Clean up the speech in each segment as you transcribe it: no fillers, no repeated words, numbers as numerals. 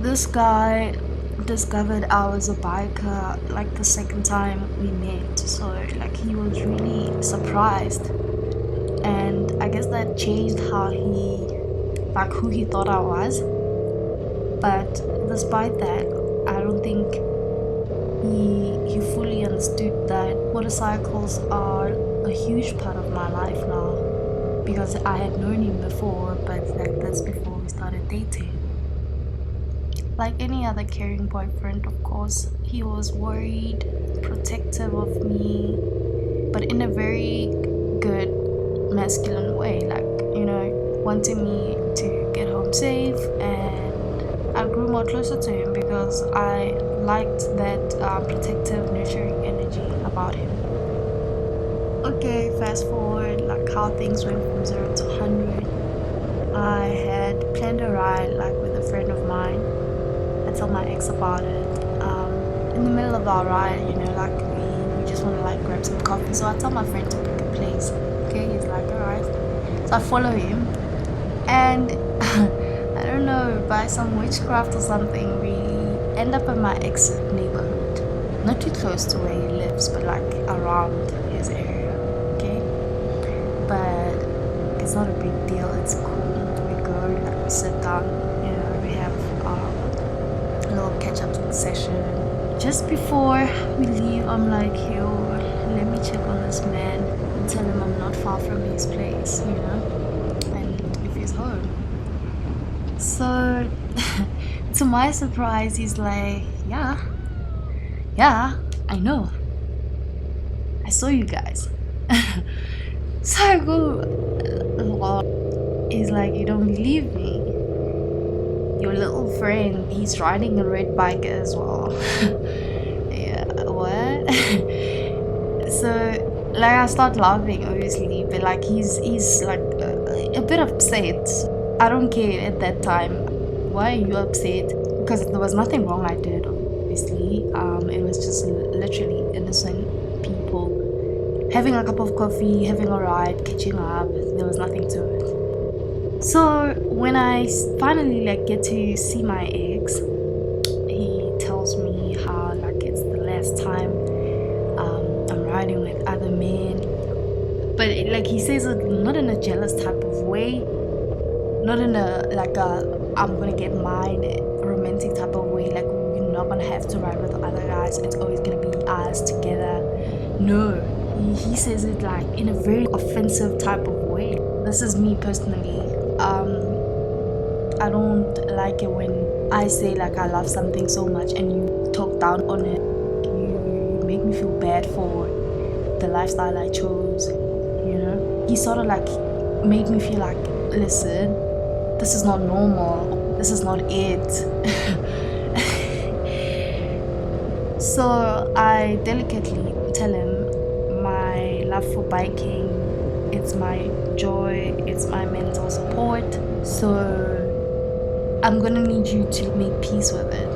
This guy discovered I was a biker like the second time we met, so like he was really surprised, and I guess that changed how who he thought I was. But despite that, I don't think he fully understood that motorcycles are a huge part of my life now, because I had known him before, but that's before we started dating. Like any other caring boyfriend, of course, he was worried, protective of me, but in a very good masculine way, like, wanting me to get home safe. And I grew more closer to him because I liked that protective, nurturing energy about him. Okay, fast forward, like how things went from 0 to 100. I had planned a ride like with a friend of mine. I told my ex about it. In the middle of our ride, like we just want to like grab some coffee. So I tell my friend to pick a place. Okay, he's like, alright. So I follow him, and I don't know, by some witchcraft or something, we end up in my ex's neighborhood. Not too close to where he lives, but like around his area. Okay, but it's not a big deal. It's cool. We go, like we sit down. We have a little catch-up session. Just before we leave, I'm like, yo, let me check on this man and tell him I'm not far from his place, and if he's home. So, to my surprise, he's like, yeah, I know. I saw you guys. So I go, he's like, you don't believe me? Your little friend, he's riding a red bike as well. Yeah, what? So, like, I start laughing, obviously, but like he's like a bit upset. I don't care at that time. Why are you upset? Because there was nothing wrong I did, obviously. It was just literally innocent people having a cup of coffee, having a ride, catching up. There was nothing to it. So when I finally like get to see my ex, he tells me how like it's the last time I'm riding with other men, but like he says it not in a jealous type of way, not in a like a I'm gonna get mine romantic type of way, like we're not gonna have to ride with other guys, it's always gonna be us together. No, he says it like in a very offensive type of way. This is me personally. I don't like it when I say like I love something so much and you talk down on it. You make me feel bad for the lifestyle I chose. He sort of like made me feel like, listen, this is not normal. This is not it. So I delicately tell him my love for biking, it's my joy, it's my mental support. So I'm gonna need you to make peace with it.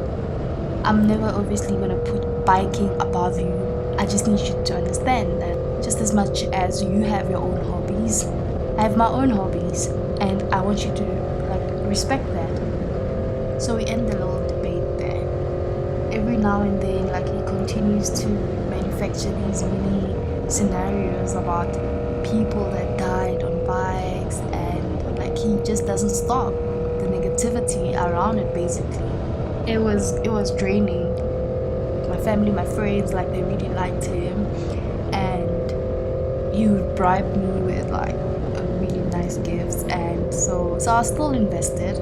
I'm never obviously gonna put biking above you. I just need you to understand that just as much as you have your own hobbies, I have my own hobbies, and I want you to like respect that. So we end the little debate there. Every now and then, like he continues to manufacture these mini scenarios about people that died on bikes, and like he just doesn't stop. The negativity around it, basically, it was draining. My family, my friends, like they really liked him, and he would bribe me with like really nice gifts, and so I was still invested.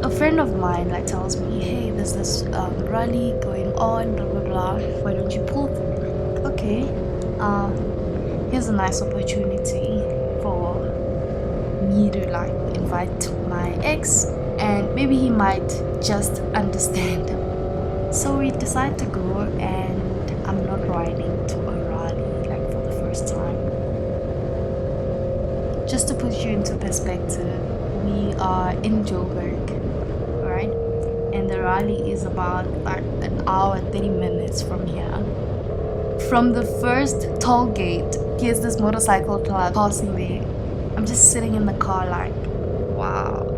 A friend of mine like tells me, hey, there's this rally going on, blah blah blah, why don't you pull for me? Okay, here's a nice opportunity for me to like invite my ex, and maybe he might just understand. So we decide to go, and I'm not riding to a rally like for the first time. Just to put you into perspective, we are in Joburg, right? And the rally is about like an hour 30 minutes from here. From the first toll gate, here's this motorcycle club passing me. I'm just sitting in the car like, wow.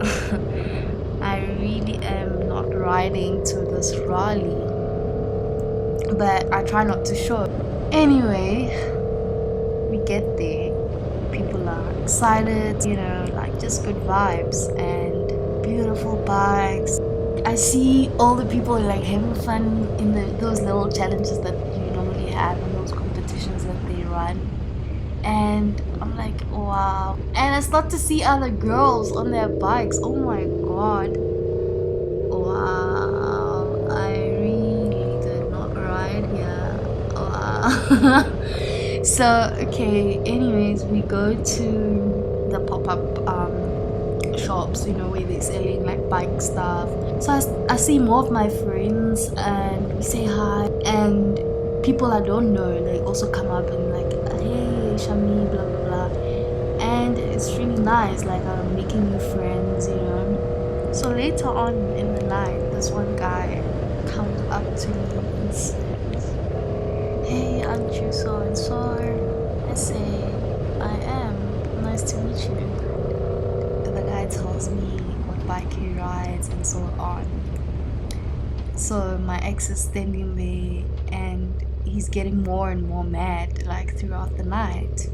I really am not riding to this rally, but I try not to show. Anyway, we get there. People are excited, like just good vibes and beautiful bikes. I see all the people like having fun in those little challenges that you normally have in those competitions that they run. And I'm like, wow. And I start to see other girls on their bikes. Oh my god. Wow. I really did not ride here. Wow. So, okay, anyways, we go to the pop-up shops, where they're selling like bike stuff. So I see more of my friends and we say hi, and people I don't know, they also come up and like, hey Shami, blah blah blah, and it's really nice, like I'm making new friends. So later on in the night, this one guy comes up to me and says, hey, aren't you so and so? I say, I am, nice to meet you. The guy tells me what bike he rides and so on. So my ex is standing there and he's getting more and more mad like throughout the night.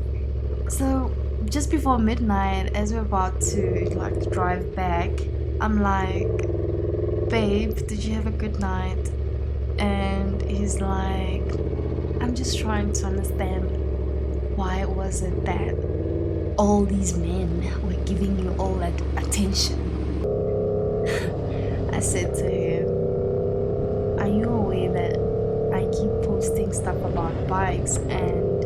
So just before midnight, as we're about to like drive back, I'm like, babe, did you have a good night? And he's like, I'm just trying to understand, why was it that all these men were giving you all that attention? I said to him, are you aware that I keep posting stuff about bikes, and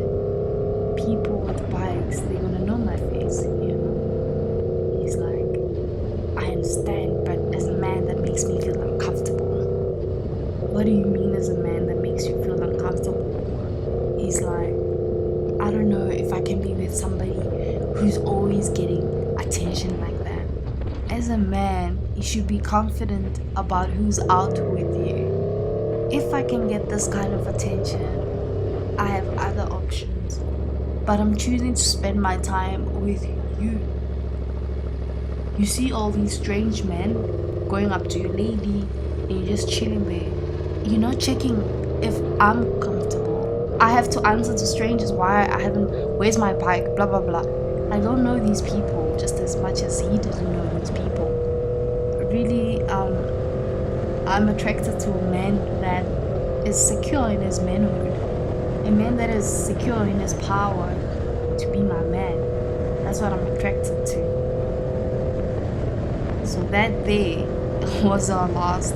people with bikes, they're gonna know my face, He's like, I understand, but as a man, that makes me feel uncomfortable. What do you mean as a man that makes you feel uncomfortable? He's like, I don't know if I can be with somebody who's always getting attention like that. As a man, you should be confident about who's out with you. If I can get this kind of attention, I have other options, but I'm choosing to spend my time with you. You see all these strange men going up to your lady and you're just chilling there. You're not checking if I'm comfortable. I have to answer to strangers why I haven't, where's my bike, blah blah blah. I don't know these people just as much as he doesn't know these people. Really, I'm attracted to a man that is secure in his manhood, a man that is secure in his power to be my man. That's what I'm attracted to. So that day was our last